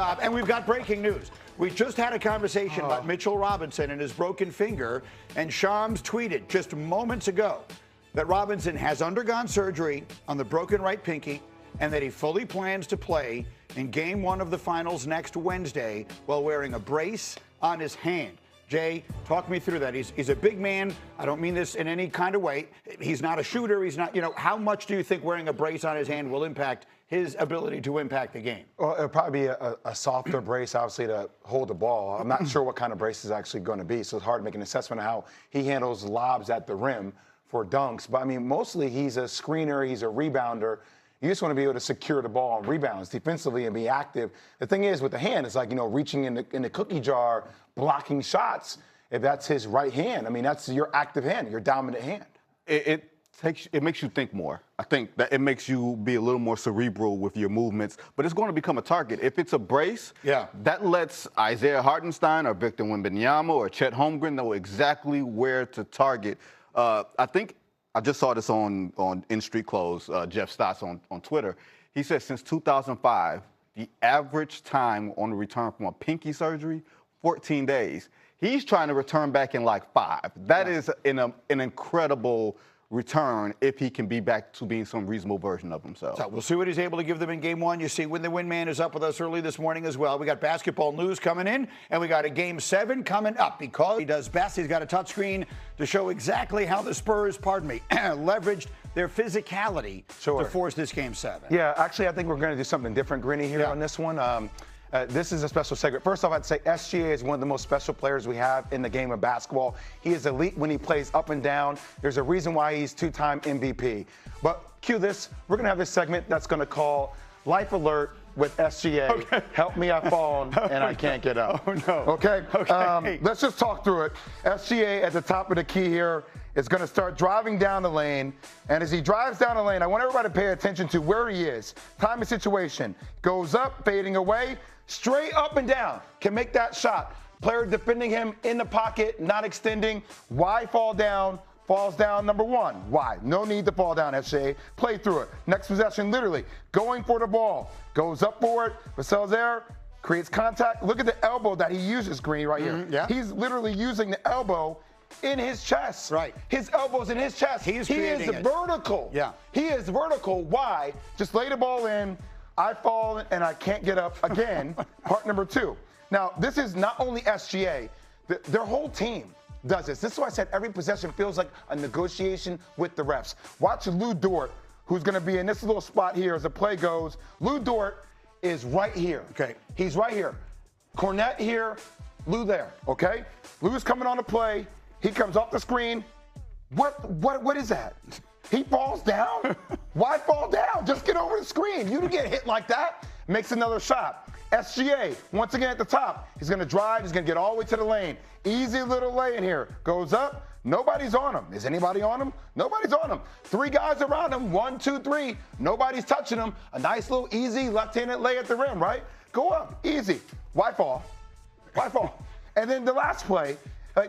And we've got breaking news. We just had a conversation about Mitchell Robinson and his broken finger, and Shams tweeted just moments ago that Robinson has undergone surgery on the broken right pinky and that he fully plans to play in Game 1 of the finals next Wednesday while wearing a brace on his hand. Jay, talk me through that. He's a big man. I don't mean this in any kind of way. He's not a shooter. He's not, how much do you think wearing a brace on his hand will impact his ability to impact the game? Well, it'll probably be a softer brace, obviously, to hold the ball. I'm not sure what kind of brace is actually going to be, so it's hard to make an assessment of how he handles lobs at the rim for dunks. But, I mean, mostly he's a screener, he's a rebounder. You just want to be able to secure the ball on rebounds defensively and be active. The thing is, with the hand, it's like, reaching in the cookie jar, blocking shots. If that's his right hand, I mean, that's your active hand, your dominant hand. It makes you think more. I think that it makes you be a little more cerebral with your movements, but it's going to become a target. If it's a brace, that lets Isaiah Hartenstein or Victor Wembanyama or Chet Holmgren know exactly where to target. I think I just saw this on In Street Clothes, Jeff Stotts on Twitter. He said since 2005, the average time on the return from a pinky surgery, 14 days. He's trying to return back in like 5. That is an incredible return if he can be back to being some reasonable version of himself. So we'll see what he's able to give them in Game 1. You see, Win the Win Man is up with us early this morning as well. We got basketball news coming in, and we got a Game 7 coming up because he does best. He's got a touchscreen to show exactly how the Spurs, leveraged their physicality to force this Game 7. Yeah, actually, I think we're going to do something different, Greeny, here on this one. This is a special segment. First off, I'd say SGA is one of the most special players we have in the game of basketball. He is elite when he plays up and down. There's a reason why he's 2-time MVP. But cue this. We're going to have this segment that's going to call Life Alert with SGA. Okay. Help me, I've fallen, and I can't get up. Oh, no. Okay? Let's just talk through it. SGA at the top of the key here is going to start driving down the lane. And as he drives down the lane, I want everybody to pay attention to where he is. Time and situation. Goes up, fading away. Straight up and down, can make that shot. Player defending him in the pocket, not extending. Why fall down? Falls down, number 1. Why? No need to fall down, SGA. Play through it. Next possession, literally going for the ball. Goes up for it. Vassell's there, creates contact. Look at the elbow that he uses, Green, right here. Yeah. He's literally using the elbow in his chest. Right. His elbow's in his chest. He is vertical. Yeah. He is vertical. Why? Just lay the ball in. I fall and I can't get up again. Part number 2. Now, this is not only SGA. Their whole team does this. This is why I said every possession feels like a negotiation with the refs. Watch Lou Dort, who's going to be in this little spot here as the play goes. Lou Dort is right here. Okay. He's right here. Cornette here, Lou there. Okay? Lou's coming on the play. He comes off the screen. What is that? He falls down? Why fall down? Just get over the screen. You don't get hit like that. Makes another shot. SGA, once again at the top. He's going to drive. He's going to get all the way to the lane. Easy little lay in here. Goes up. Nobody's on him. Is anybody on him? Nobody's on him. 3 guys around him. 1, 2, 3. Nobody's touching him. A nice little easy left-handed lay at the rim, right? Go up. Easy. Why fall? Why fall? And then the last play, I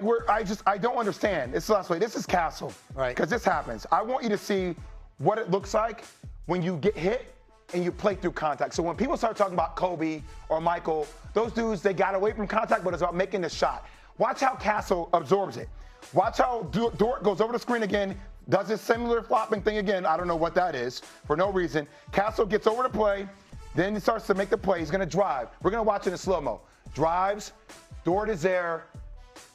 don't understand. It's the last play. This is Castle. Right. Because this happens. I want you to see what it looks like when you get hit and you play through contact. So when people start talking about Kobe or Michael, those dudes, they got away from contact, but it's about making the shot. Watch how Castle absorbs it. Watch how Dort goes over the screen again, does this similar flopping thing again. I don't know what that is for no reason. Castle gets over the play. Then he starts to make the play. He's going to drive. We're going to watch it in slow-mo. Drives. Dort is there.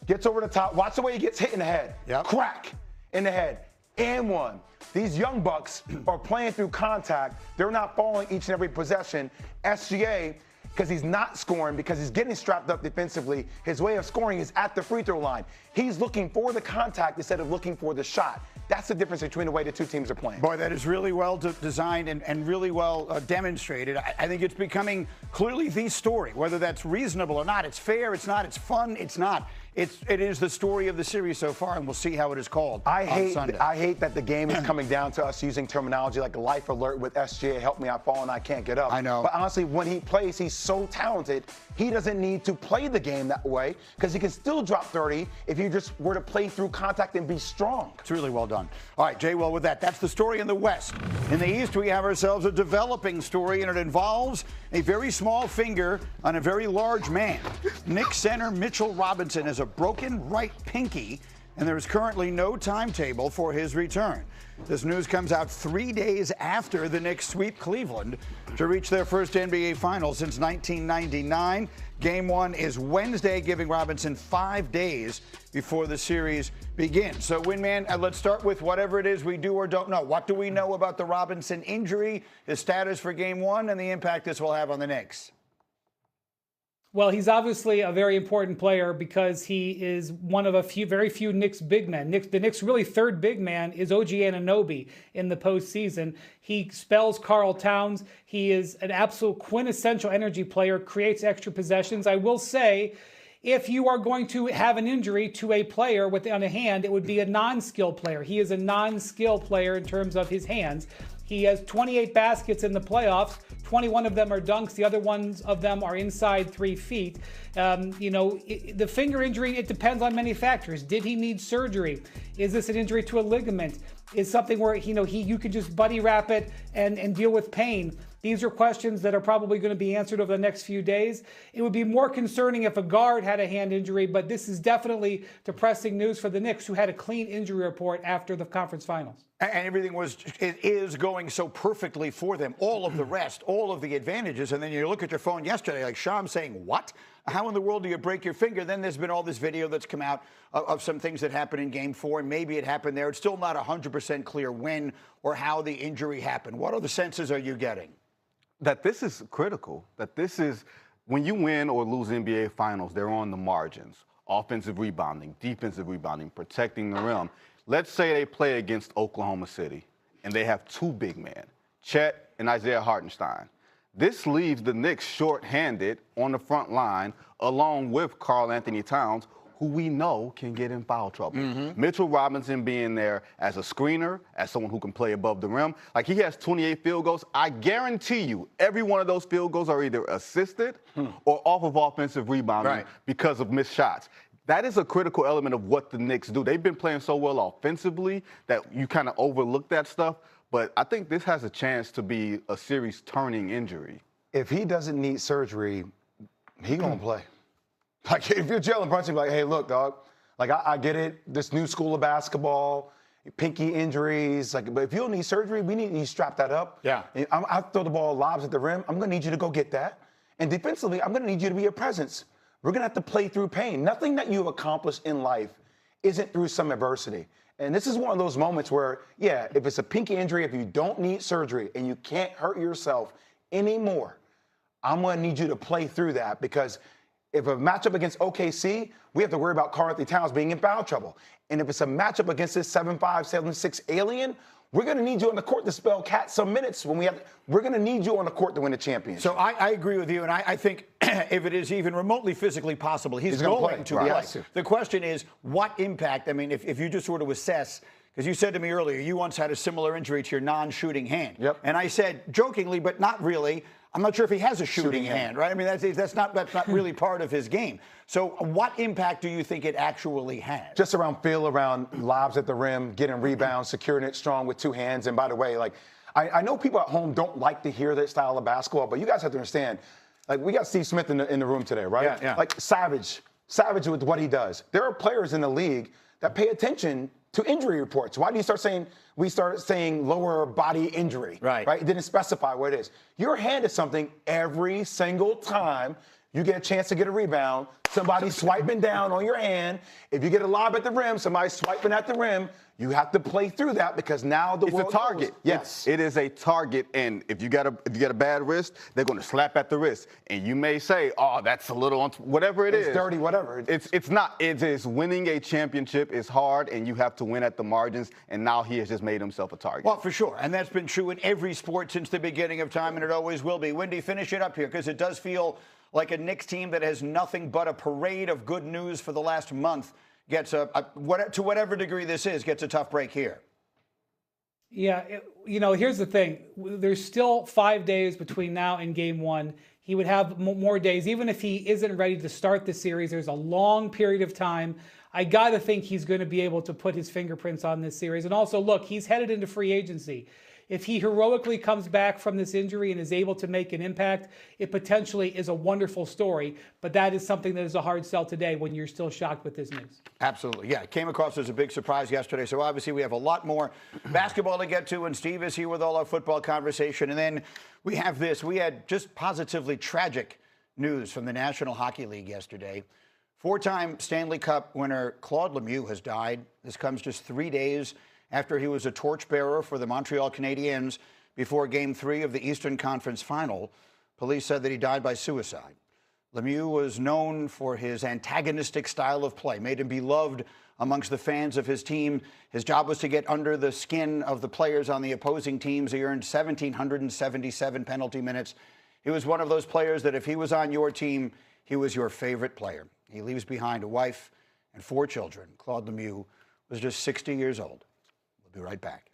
Gets over the top. Watch the way he gets hit in the head. Yep. Crack in the head. And 1. These young bucks are playing through contact. They're not falling each and every possession. SGA, because he's not scoring, because he's getting strapped up defensively, his way of scoring is at the free throw line. He's looking for the contact instead of looking for the shot. That's the difference between the way the two teams are playing. Boy, that is really well designed and really well demonstrated. I think it's becoming clearly the story, whether that's reasonable or not. It's fair, it's not, it's fun, it's not. it is the story of the series so far, and we'll see how it is called I on Sunday. I hate that the game is coming down to us using terminology like life alert with SGA, help me, I've fallen, I can't get up. I know. But honestly, when he plays, he's so talented, he doesn't need to play the game that way because he can still drop 30 if you just were to play through contact and be strong. It's really well done. All right, Jay, well, with that, that's the story in the West. In the East, we have ourselves a developing story, and it involves a very small finger on a very large man. Knicks center Mitchell Robinson has a broken right pinky, and there is currently no timetable for his return. This news comes out 3 days after the Knicks sweep Cleveland to reach their first NBA Finals since 1999. Game 1 is Wednesday, giving Robinson 5 days before the series begins. So, Winman, let's start with whatever it is we do or don't know. What do we know about the Robinson injury, his status for Game 1, and the impact this will have on the Knicks? Well, he's obviously a very important player because he is one of very few Knicks big men. The Knicks' really third big man is OG Anunoby in the postseason. He spells Karl Towns. He is an absolute quintessential energy player, creates extra possessions. I will say, if you are going to have an injury to a player on a hand, it would be a non-skill player. He is a non-skill player in terms of his hands. He has 28 baskets in the playoffs. 21 of them are dunks. The other ones of them are inside 3 feet. The finger injury, it depends on many factors. Did he need surgery? Is this an injury to a ligament? Is something where you could just buddy wrap it and deal with pain? These are questions that are probably going to be answered over the next few days. It would be more concerning if a guard had a hand injury, but this is definitely depressing news for the Knicks, who had a clean injury report after the conference finals. And everything is going so perfectly for them. All of the rest, all of the advantages. And then you look at your phone yesterday, like Sham saying, what? How in the world do you break your finger? Then there's been all this video that's come out of some things that happened in Game 4. And maybe it happened there. It's still not 100% clear when or how the injury happened. What other senses are you getting? That this is critical. That this is, when you win or lose NBA Finals, they're on the margins. Offensive rebounding, defensive rebounding, protecting the rim. Let's say they play against Oklahoma City, and they have 2 big men, Chet and Isaiah Hartenstein. This leaves the Knicks short-handed on the front line, along with Karl Anthony Towns, who we know can get in foul trouble. Mitchell Robinson being there as a screener, as someone who can play above the rim. Like, he has 28 field goals. I guarantee you every one of those field goals are either assisted or off of offensive rebounding because of missed shots. That is a critical element of what the Knicks do. They've been playing so well offensively that you kind of overlook that stuff. But I think this has a chance to be a series-turning injury. If he doesn't need surgery, he gonna play. Like, if you're Jalen Brunson, like, hey, look, dog, like, I get it, this new school of basketball, pinky injuries, like, but if you don't need surgery, we need you strap that up. Yeah. I throw the ball lobs at the rim. I'm gonna need you to go get that. And defensively, I'm gonna need you to be a presence. We're gonna have to play through pain. Nothing that you've accomplished in life isn't through some adversity. And this is one of those moments where, yeah, if it's a pinky injury, if you don't need surgery and you can't hurt yourself anymore, I'm gonna need you to play through that, because if a matchup against OKC, we have to worry about Karl Anthony Towns being in foul trouble. And if it's a matchup against this 7'5", 7'6" alien, we're going to need you on the court to spell Cat some minutes. We're going to need you on the court to win the championship. So I agree with you, and I think if it is even remotely physically possible, he's going to play. The question is, what impact? I mean, if you just sort of assess, because you said to me earlier, you once had a similar injury to your non-shooting hand. Yep. And I said, jokingly, but not really, I'm not sure if he has a shooting hand, right? I mean, that's not really part of his game. So what impact do you think it actually has? Just around feel, around lobs at the rim, getting rebounds, securing it strong with 2 hands. And by the way, like, I know people at home don't like to hear that style of basketball, but you guys have to understand, like, we got Steve Smith in the room today, right? Yeah. Like, savage with what he does. There are players in the league that pay attention to injury reports. Why do you we start saying lower body injury? Right. It didn't specify what it is. Your hand is something every single time you get a chance to get a rebound, somebody's swiping down on your hand. If you get a lob at the rim, somebody's swiping at the rim. You have to play through that, because now the world It's a target. knows. Yes. It is a target, and if you got a bad wrist, they're going to slap at the wrist. And you may say, oh, that's a little, whatever it is. It's dirty, whatever. It's not. It is winning a championship is hard, and you have to win at the margins, and now he has just made himself a target. Well, for sure, and that's been true in every sport since the beginning of time, and it always will be. Wendy, finish it up here, because it does feel like a Knicks team that has nothing but a parade of good news for the last month gets to whatever degree this is, gets a tough break here. Yeah, here's the thing. There's still 5 days between now and game one. He would have more days. Even if he isn't ready to start the series, there's a long period of time. I got to think he's going to be able to put his fingerprints on this series. And also, look, he's headed into free agency. If he heroically comes back from this injury and is able to make an impact, it potentially is a wonderful story. But that is something that is a hard sell today when you're still shocked with this news. Absolutely. Yeah, it came across as a big surprise yesterday. So obviously we have a lot more basketball to get to. And Steve is here with all our football conversation. And then we have this. We had just positively tragic news from the National Hockey League yesterday. Four-time Stanley Cup winner Claude Lemieux has died. This comes just 3 days after he was a torchbearer for the Montreal Canadiens before Game 3 of the Eastern Conference Final. Police said that he died by suicide. Lemieux was known for his antagonistic style of play, made him beloved amongst the fans of his team. His job was to get under the skin of the players on the opposing teams. He earned 1,777 penalty minutes. He was one of those players that if he was on your team, he was your favorite player. He leaves behind a wife and 4 children. Claude Lemieux was just 60 years old. We'll be right back.